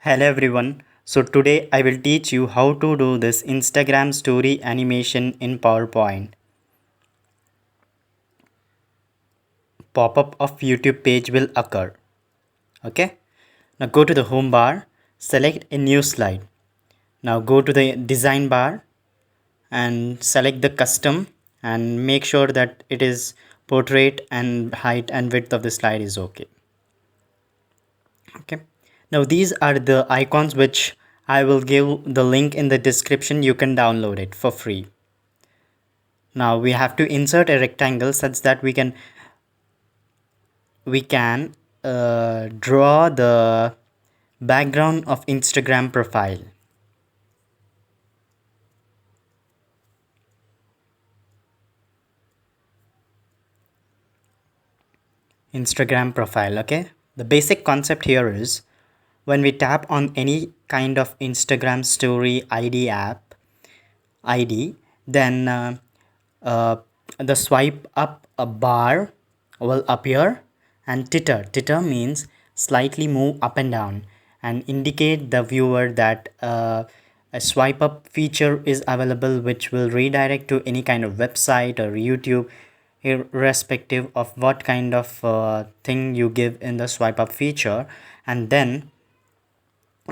Hello everyone. So today I will teach you how to do this Instagram story animation in PowerPoint. Pop-up of YouTube page will occur. Okay. Now go to the home bar, select a new slide. Now go to the design bar and select the custom and make sure that it is portrait and height and width of the slide is okay. Okay. Now these are the icons which I will give the link in the description. You can download it for free. Now we have to insert a rectangle such that we can draw the background of Instagram profile. Instagram profile, okay? The basic concept here is when we tap on any kind of Instagram story ID, then uh, the swipe up a bar will appear, and titter means slightly move up and down and indicate the viewer that a swipe up feature is available, which will redirect to any kind of website or YouTube, irrespective of what kind of thing you give in the swipe up feature. And then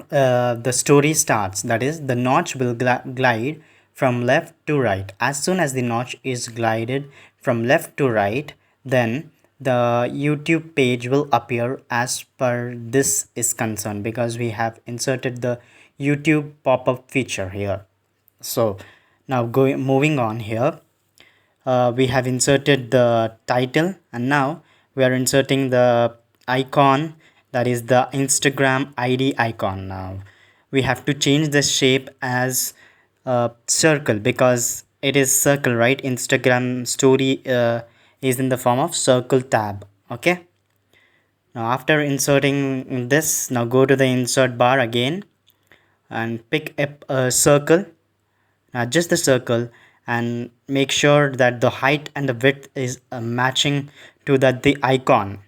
the story starts. That is, the notch will glide from left to right. As soon as the notch is glided from left to right, then the YouTube page will appear as per this is concerned, because we have inserted the YouTube pop-up feature here. So now moving on here, we have inserted the title, and now we are inserting the icon, that is the Instagram ID icon. Now we have to change the shape as circle, because it is circle, right? Instagram story is in the form of circle tab. Okay. Now after inserting this, now go to the insert bar again and pick up a circle. Adjust the circle and make sure that the height and the width is matching to the icon.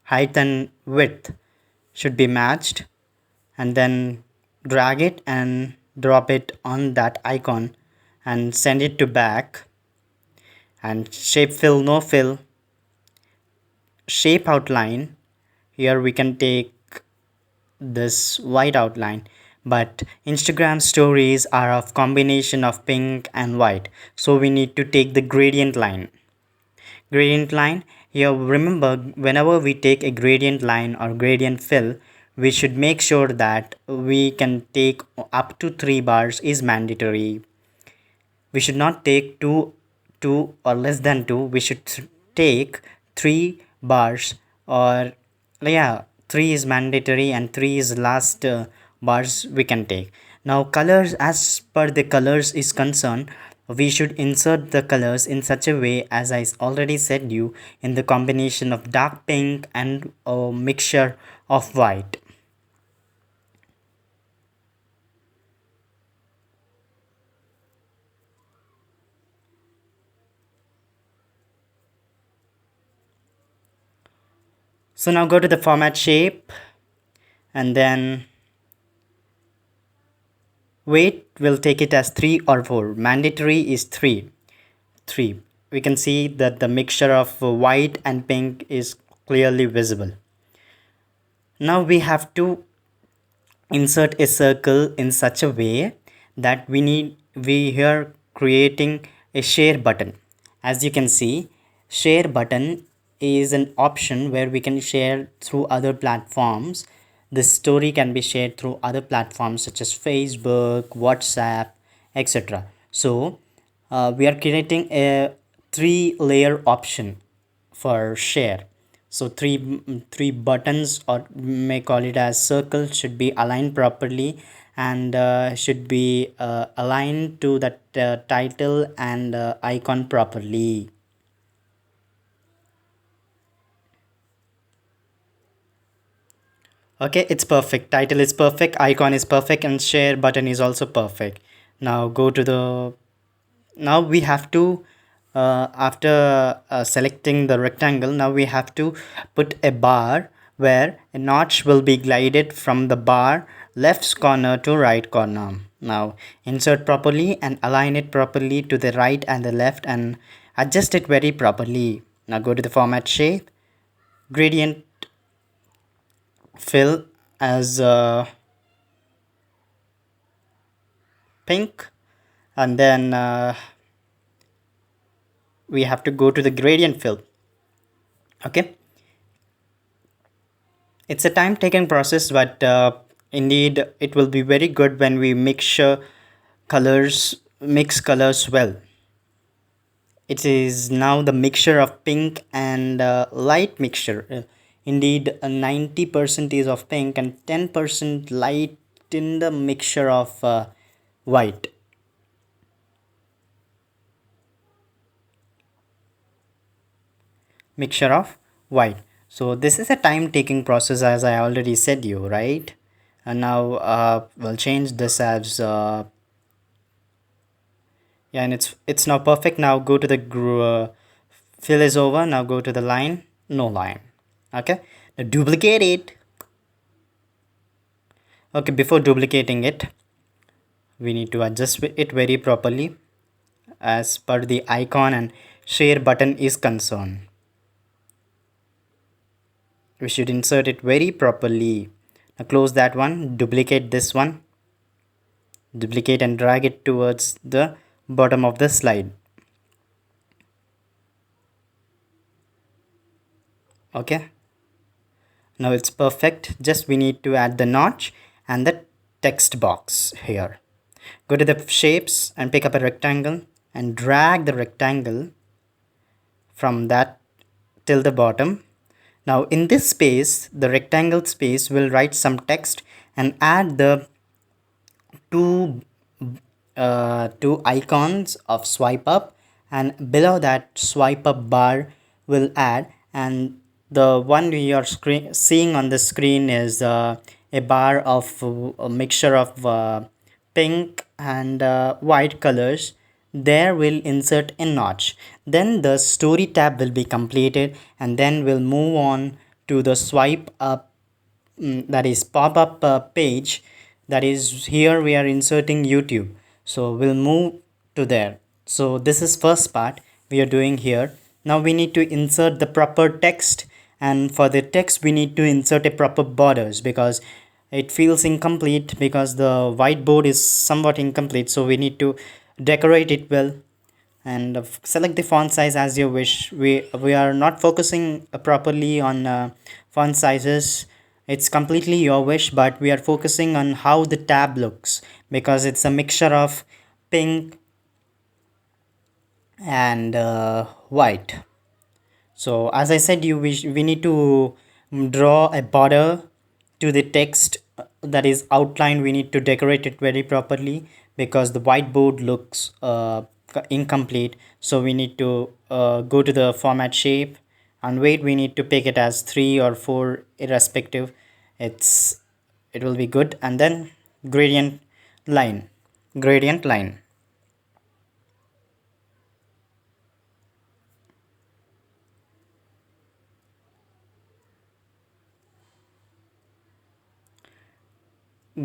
Height and width should be matched, and then drag it and drop it on that icon and send it to back. And shape fill, no fill, shape outline, here we can take this white outline, but Instagram stories are of combination of pink and white, so we need to take the gradient line here. Remember, whenever we take a gradient line or gradient fill, we should make sure that we can take up to 3 bars is mandatory. We should not take two or less than 2. We should take 3 bars, or yeah, 3 is mandatory and 3 is last bars we can take. Now colors, as per the colors is concerned, we should insert the colors in such a way, as I already said you, in the combination of dark pink and a mixture of white. So now go to the format shape, and then weight will take it as 3 or 4. Mandatory is 3. We can see that the mixture of white and pink is clearly visible. Now we have to insert a circle in such a way that we here creating a share button. As you can see, share button is an option where we can share through other platforms. The story can be shared through other platforms such as Facebook, WhatsApp, etc. So we are creating a 3-layer option for share. So three buttons, or may call it as circle, should be aligned properly, and should be aligned to that title and icon properly. Okay, it's perfect. Title is perfect, icon is perfect, and share button is also perfect. Now go to the, now we have to After selecting the rectangle, now we have to put a bar where a notch will be glided from the bar left corner to right corner. Now insert properly and align it properly to the right and the left and adjust it very properly. Now go to the format shape, gradient fill as pink, and then we have to go to the gradient fill. Okay, it's a time taking process, but indeed it will be very good when we mix colors well. It is now the mixture of pink and light mixture. Indeed, 90% is of pink and 10% light in the mixture of white. Mixture of white. So this is a time taking process, as I already said you, right? And now we'll change this as yeah, and it's now perfect. Now go to the fill is over. Now go to the line, no line. Okay, now duplicate it. Okay, before duplicating it, we need to adjust it very properly as per the icon and share button is concerned. We should insert it very properly. Now close that one, duplicate this one, duplicate and drag it towards the bottom of the slide. Okay, now it's perfect. Just we need to add the notch and the text box here. Go to the shapes and pick up a rectangle and drag the rectangle from that till the bottom. Now in this space, the rectangle space, will write some text and add the two two icons of swipe up, and below that swipe up bar will add, and the one we are seeing on the screen is a bar of a mixture of pink and white colors. There we'll insert a notch, then the story tab will be completed, and then we'll move on to the swipe up, that is pop-up page. That is, here we are inserting YouTube, so we'll move to there. So this is first part we are doing here. Now we need to insert the proper text, and for the text we need to insert a proper borders, because it feels incomplete because the whiteboard is somewhat incomplete, so we need to decorate it well. And select the font size as you wish. We are not focusing properly on font sizes. It's completely your wish, but we are focusing on how the tab looks, because it's a mixture of pink and white. So as I said, we need to draw a border to the text, that is outline. We need to decorate it very properly because the whiteboard looks incomplete. So we need to go to the format shape and weight. We need to pick it as 3 or 4 irrespective. It will be good. And then gradient line, gradient line.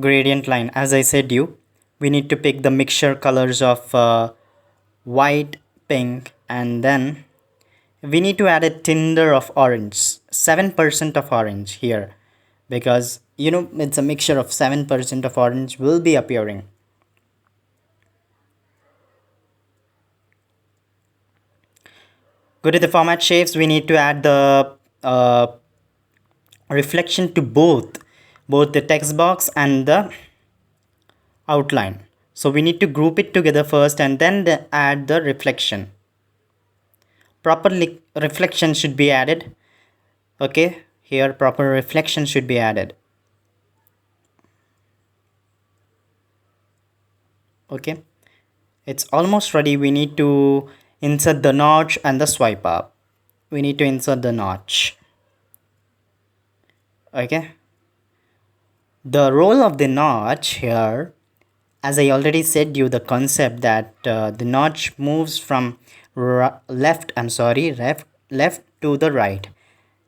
Gradient line, as I said you, we need to pick the mixture colors of white, pink, and then we need to add a tinder of orange, 7% of orange here, because it's a mixture of 7% of orange will be appearing. Go to the format shapes. We need to add the reflection to both the text box and the outline. So we need to group it together first and then add the reflection. Proper reflection should be added. Okay, here proper reflection should be added. Okay, it's almost ready. We need to insert the notch and the swipe up. We need to insert the notch. Okay, the role of the notch here, as I already said you, the concept that the notch moves from left, I'm sorry, left to the right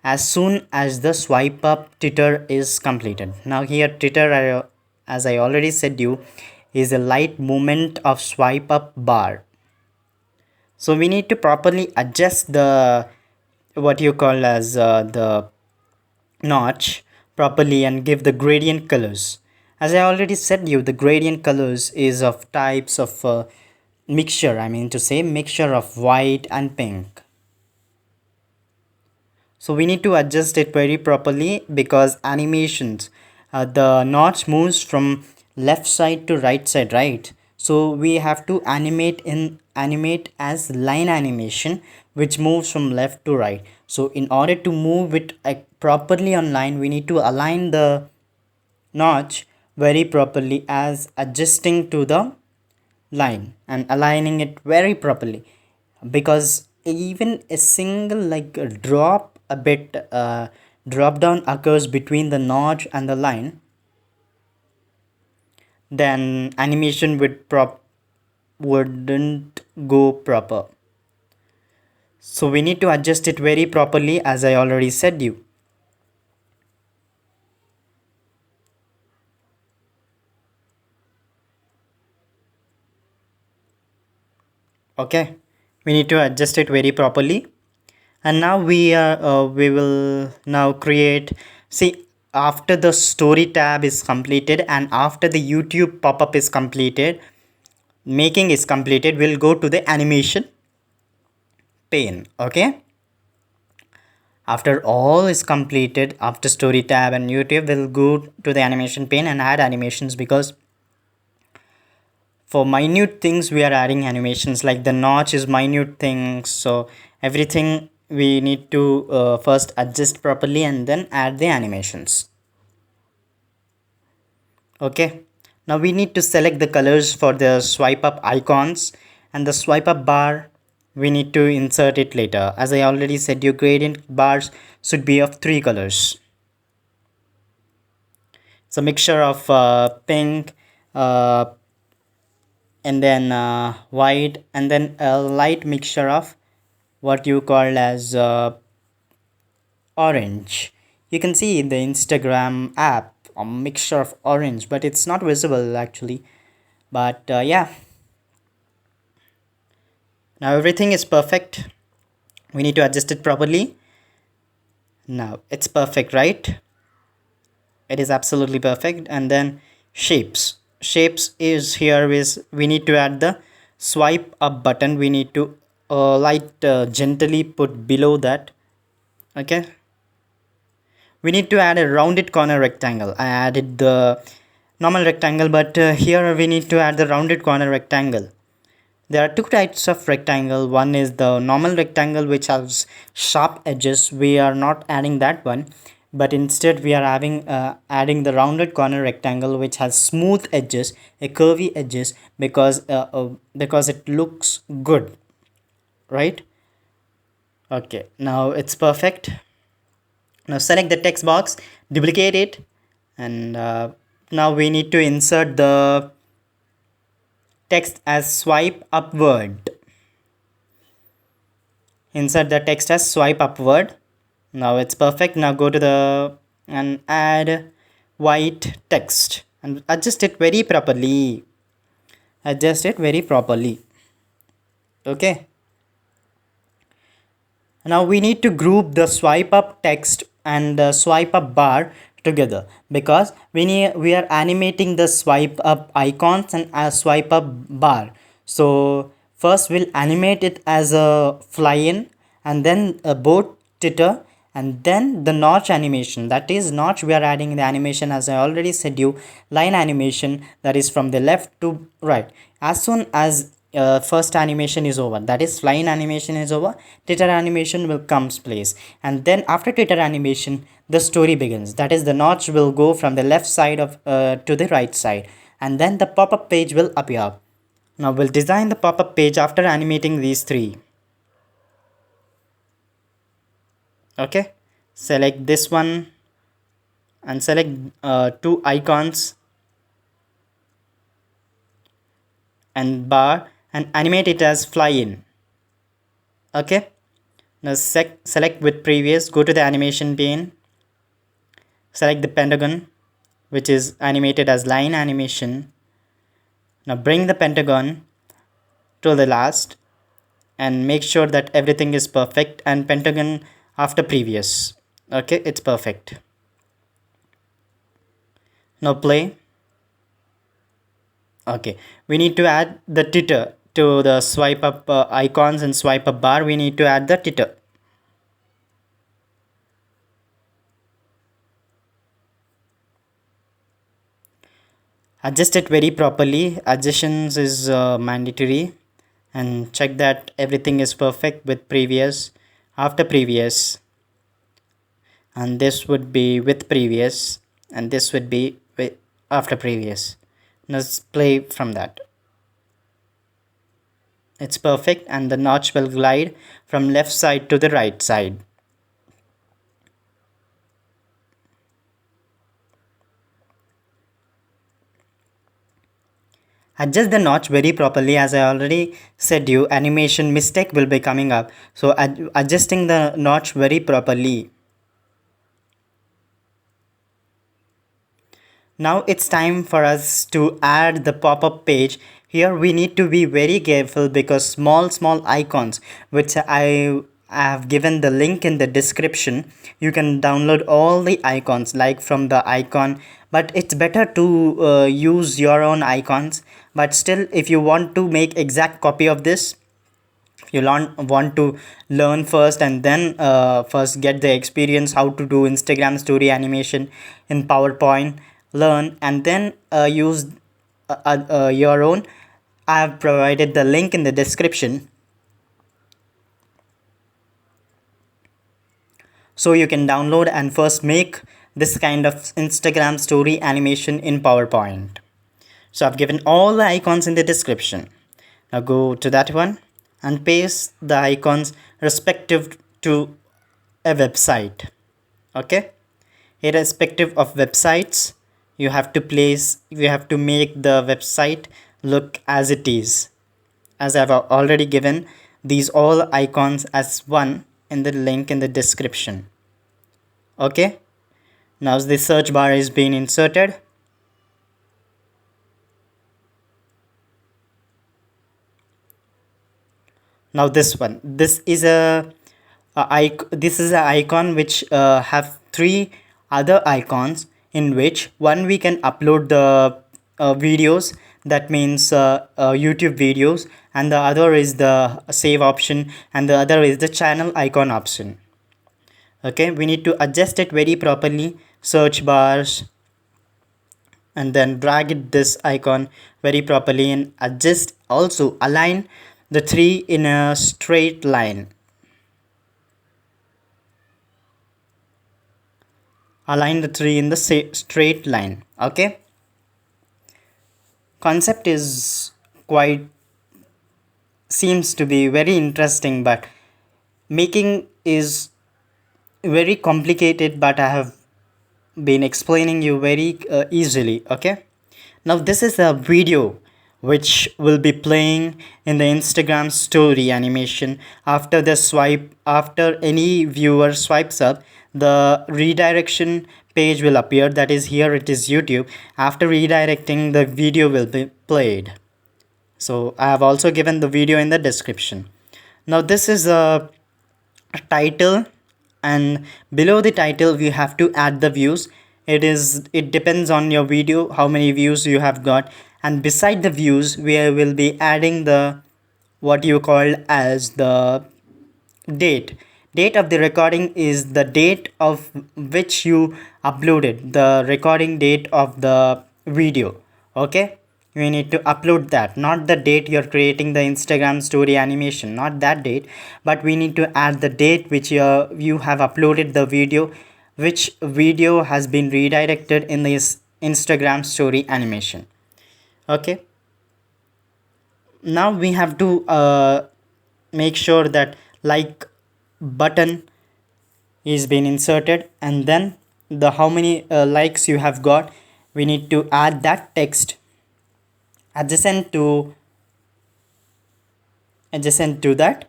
as soon as the swipe up titter is completed. Now here titter, as I already said you, is a light movement of swipe up bar. So we need to properly adjust the what you call as the notch properly and give the gradient colors. As I already said you, the gradient colors is of types of mixture, I mean to say mixture of white and pink. So we need to adjust it very properly because animations, the notch moves from left side to right side, right? So we have to animate as line animation which moves from left to right. So in order to move it properly on line, we need to align the notch very properly as adjusting to the line and aligning it very properly, because even a single like a drop a bit drop down occurs between the notch and the line, then animation wouldn't go proper. So we need to adjust it very properly as I already said you. Okay, we need to adjust it very properly. And now we will now create, see, after the story tab is completed and after the YouTube pop-up is completed, making is completed, we'll go to the animation pane. Okay, after all is completed, after story tab and YouTube, we'll go to the animation pane and add animations, because for minute things we are adding animations, like the notch is minute things, so everything we need to first adjust properly and then add the animations. Okay, now we need to select the colors for the swipe up icons, and the swipe up bar we need to insert it later. As I already said, your gradient bars should be of 3 colors. It's a mixture of pink, uh, and then white, and then a light mixture of what you call as orange. You can see in the Instagram app a mixture of orange, but it's not visible actually. But yeah, now everything is perfect. We need to adjust it properly. Now it's perfect, right? It is absolutely perfect. And then shapes is here is we need to add the swipe up button. We need to light gently put below that. Okay, we need to add a rounded corner rectangle. I added the normal rectangle, but here we need to add the rounded corner rectangle. There are 2 types of rectangle. One is the normal rectangle which has sharp edges. We are not adding that one, but instead we are having adding the rounded corner rectangle which has smooth edges, a curvy edges, because it looks good, right? Okay, now it's perfect. Now select the text box, duplicate it, and now we need to insert the text as swipe upward. Insert the text as swipe upward. Now it's perfect. Now go to the and add white text and adjust it very properly. Adjust it very properly. Okay, now we need to group the swipe up text and the swipe up bar together, because we are animating the swipe up icons and a swipe up bar. So first we'll animate it as a fly in, and then a boat titter, and then the notch animation. That is notch we are adding the animation, as I already said you, line animation, that is from the left to right. As soon as first animation is over, that is flying animation is over, titter animation will comes place, and then after titter animation the story begins. That is the notch will go from the left side of to the right side, and then the pop-up page will appear. Now we'll design the pop-up page after animating these three. Okay, select this one and select 2 icons and bar and animate it as fly in. Okay, now select with previous, go to the animation pane, select the pentagon which is animated as line animation. Now bring the pentagon to the last and make sure that everything is perfect, and pentagon after previous. Okay, it's perfect. Now play. Okay, we need to add the titter to the swipe up icons and swipe up bar. We need to add the titter. Adjust it very properly. Adjustments is mandatory, and check that everything is perfect with previous, after previous, and this would be with previous, and this would be with after previous. Let's play from that. It's perfect, and the notch will glide from left side to the right side. Adjust the notch very properly. As I already said you, animation mistake will be coming up, so adjusting the notch very properly. Now it's time for us to add the pop-up page. Here we need to be very careful because small icons, which I have given the link in the description, you can download all the icons like from the icon, but it's better to use your own icons. But still, if you want to make exact copy of this, you want to learn first and then first get the experience how to do Instagram story animation in PowerPoint, learn and then use your own. I have provided the link in the description, so you can download and first make this kind of Instagram story animation in PowerPoint. So I've given all the icons in the description. Now go to that one and paste the icons respective to a website. Okay, irrespective of websites, you have to make the website look as it is, as I've already given these all icons as one in the link in the description. Okay, now the search bar is being inserted. Now this one, this is an icon which have three other icons, in which one we can upload the videos, that means YouTube videos, and the other is the save option, and the other is the channel icon option. Okay, we need to adjust it very properly, search bars, and then drag it this icon very properly and adjust, also align the three in a straight line. Align the three in the straight line. Okay, concept is quite, seems to be very interesting, but making is very complicated, but I have been explaining you very easily. Okay, now this is a video which will be playing in the Instagram story animation. After the swipe, after any viewer swipes up, the redirection page will appear, that is here it is YouTube. After redirecting, the video will be played. So I have also given the video in the description. Now this is a title, and below the title we have to add the views. It depends on your video how many views you have got, and beside the views we will be adding the what you call as the date of the recording, is the date of which you uploaded the recording date of the video. Okay, we need to upload that, not the date you're creating the Instagram story animation, not that date, but we need to add the date which you have uploaded the video, which video has been redirected in this Instagram story animation. Okay, now we have to make sure that like button is being inserted, and then the how many likes you have got, we need to add that text adjacent to that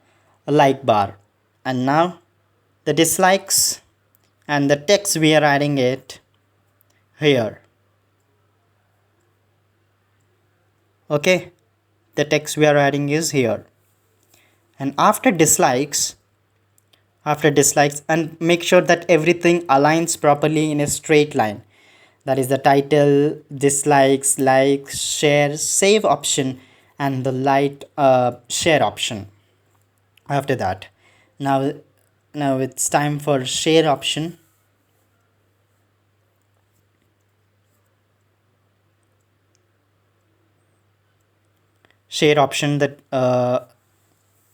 a like bar. And now the dislikes and the text we are adding it here. Okay, the text we are adding is here. And after dislikes, and make sure that everything aligns properly in a straight line. That is the title, dislikes, likes, share, save option, and the light share option. After that, now now it's time for share option. Share option, that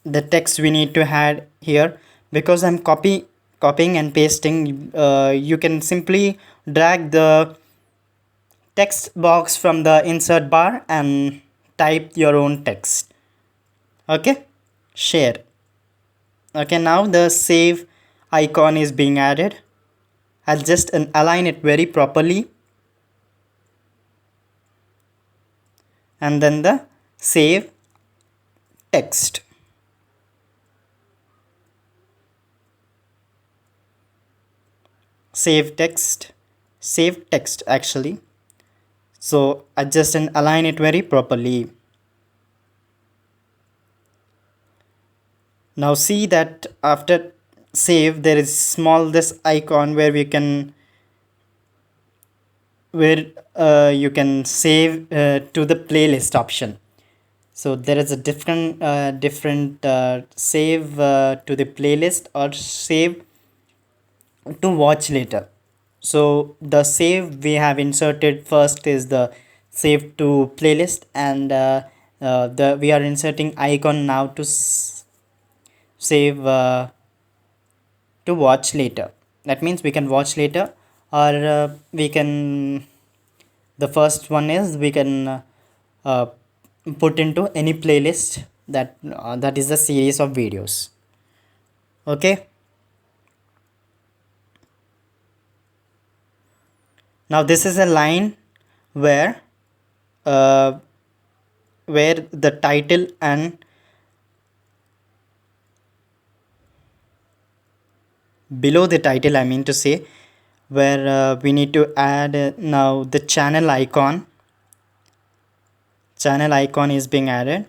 the text we need to add here, because I'm copying and pasting. You can simply drag the text box from the insert bar and type your own text. Okay, share. Okay, now the save icon is being added. I'll just align it very properly, and then the save text. Save text actually. So adjust and align it very properly. Now see that after save there is small this icon where we can where you can save to the playlist option. So there is a different save to the playlist or save to watch later. So the save we have inserted first is the save to playlist, and the we are inserting icon now to save to watch later. That means we can watch later, or we can, the first one is we can uh, put into any playlist that is a series of videos. Okay, now this is a line where uh, where the title and below the title, I mean to say, where we need to add now the channel icon is being added,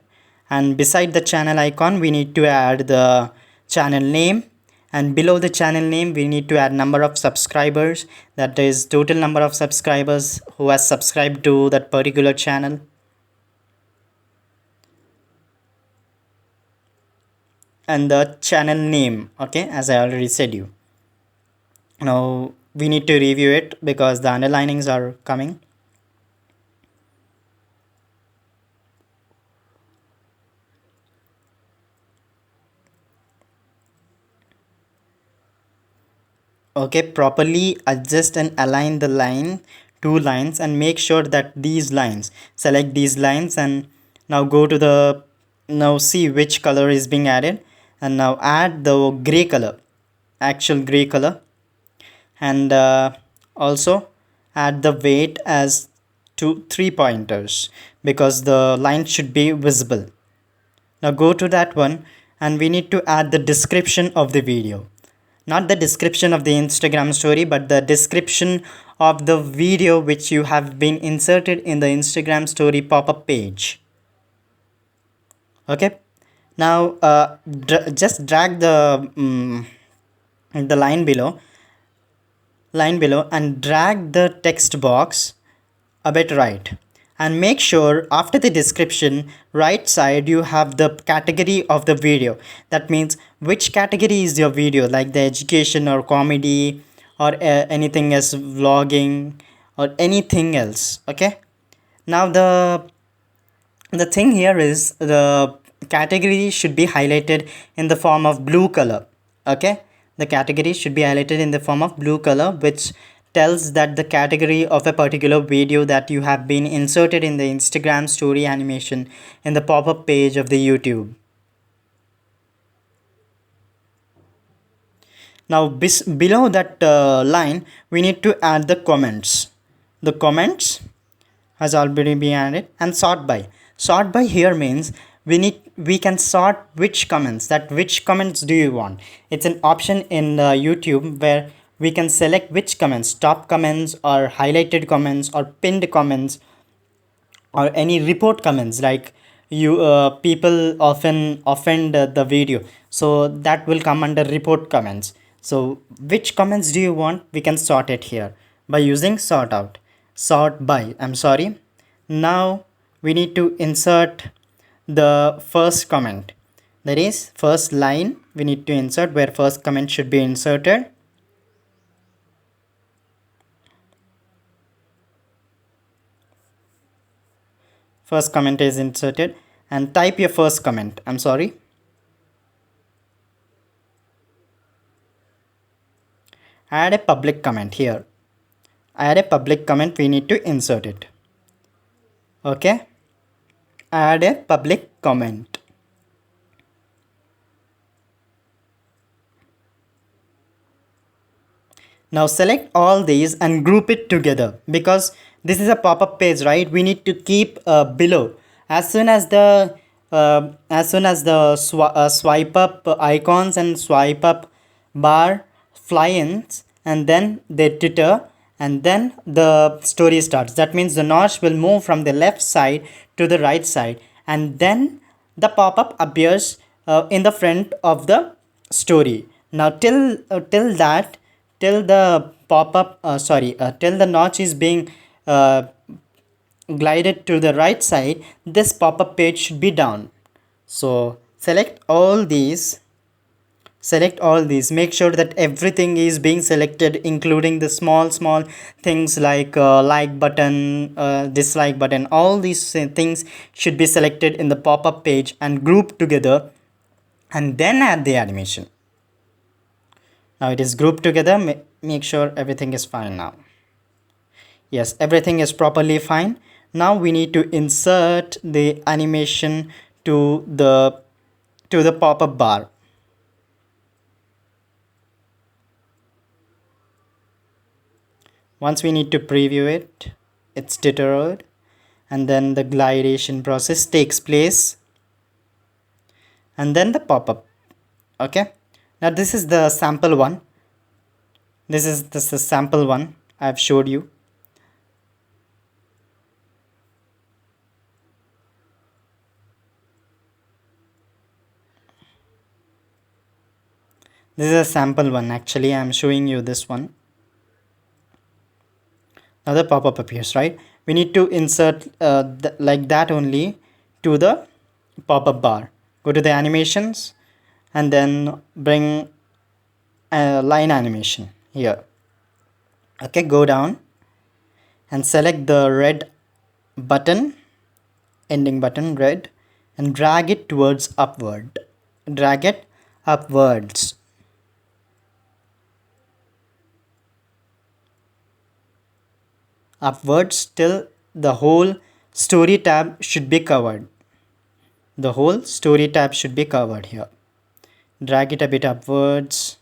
and beside the channel icon we need to add the channel name, and below the channel name we need to add number of subscribers, that is total number of subscribers who has subscribed to that particular channel. And the channel name, okay, as I already said you. Now we need to review it because the underlinings are coming. Okay, properly adjust and align the two lines, and make sure that select these lines, and now go to the, now see which color is being added, and now add the gray color, actual gray color, and also add the weight as 3 pointers, because the line should be visible. Now go to that one, and we need to add the description of the video, not the description of the Instagram story, but the description of the video which you have been inserted in the Instagram story pop-up page. Okay, now just drag the line below and drag the text box a bit right, and make sure after the description right side you have the category of the video. That means which category is your video, like the education or comedy or anything as vlogging or anything else. Okay, now the thing here is the category should be highlighted in the form of blue color. Okay, the category should be highlighted in the form of blue color, which tells that the category of a particular video that you have been inserted in the Instagram story animation in the pop-up page of the YouTube. Now below that line we need to add the comments. The comments has already been added, and sort by here means we can sort which comments, that which comments do you want. It's an option in YouTube where we can select which comments, top comments or highlighted comments or pinned comments or any report comments, like you people often offend the video, so that will come under report comments. So which comments do you want, we can sort it here by using sort out, sort by, I'm sorry. Now we need to insert the first comment, that is first line we need to insert, where first comment should be inserted. First comment is inserted, and type your first comment, I'm sorry. Add a public comment here, add a public comment, we need to insert it. Okay, add a public comment. Now select all these and group it together, because this is a pop-up page, right? We need to keep below. As soon as the swipe up icons and swipe up bar fly in, and then they titter, and then the story starts. That means the notch will move from the left side to the right side, and then the pop-up appears in the front of the story. Now till that, till the pop-up till the notch is being uh, glided to the right side, this pop-up page should be down. So select all these, make sure that everything is being selected, including the small things like like button, dislike button, all these things should be selected in the pop-up page and grouped together, and then add the animation. Now it is grouped together, make sure everything is fine now. Yes, everything is properly fine. Now we need to insert the animation to the pop-up bar. Once we need to preview it, it's deterred, and then the glidation process takes place, and then the pop-up. Okay, now this is the sample one. This is the sample one I've showed you. This is a sample one. Actually, I'm showing you this one. Now the pop-up appears, right? We need to insert like that only to the pop-up bar. Go to the animations and then bring a line animation here. Okay, go down and select the red button, ending button red, and drag it towards upward. Drag it upwards. Upwards till the whole story tab should be covered. The whole story tab should be covered here. Drag it a bit upwards.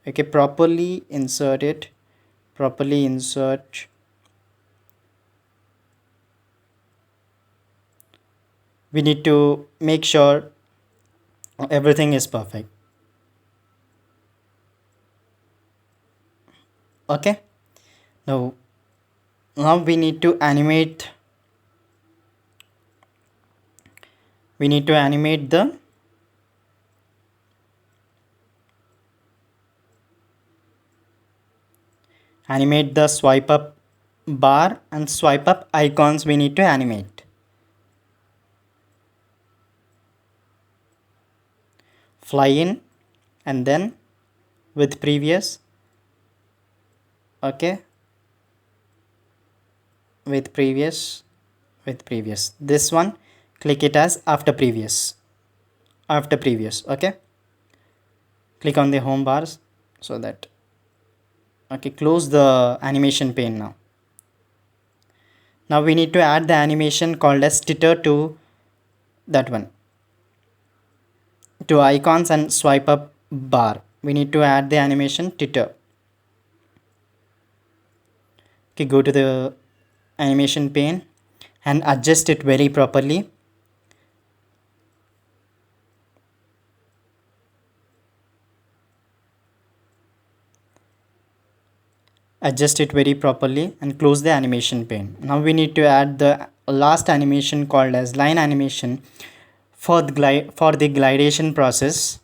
Okay, properly insert it. Properly insert. We need to make sure everything is perfect. Okay, now we need to animate the swipe up bar and swipe up icons. We need to animate. Fly in and then with previous. Okay, with previous, this one click it as after previous. Okay, click on the home bars, so that, okay, close the animation pane. Now we need to add the animation called as titter to that one, to icons and swipe up bar. We need to add the animation titter. Okay, go to the animation pane and adjust it very properly. adjust it very properly and close the animation pane. Now we need to add the last animation called as line animation for the glidation process,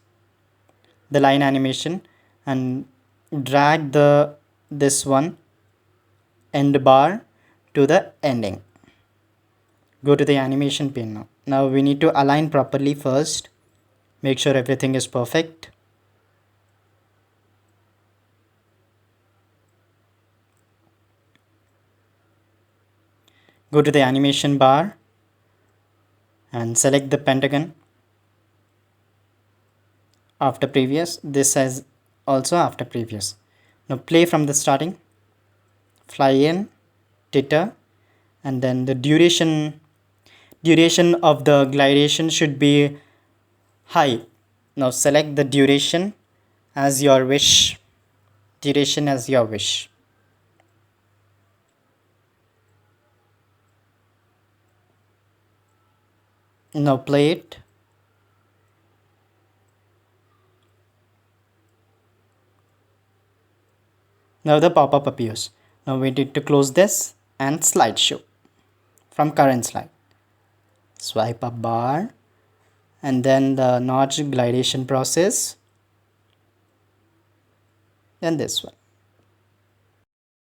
the line animation, and drag the this one end bar to the ending. Go to the animation pane now. Now we need to align properly first. Make sure everything is perfect. Go to the animation bar and select the pentagon after previous. This is also after previous. Now play from the starting. Fly in, titter, and then the duration of the glidation should be high. Now select the duration as your wish. Duration as your wish. Now play it. Now the pop-up appears. Now we need to close this and slideshow from current slide. Swipe up bar and then the notch glidation process. Then this one.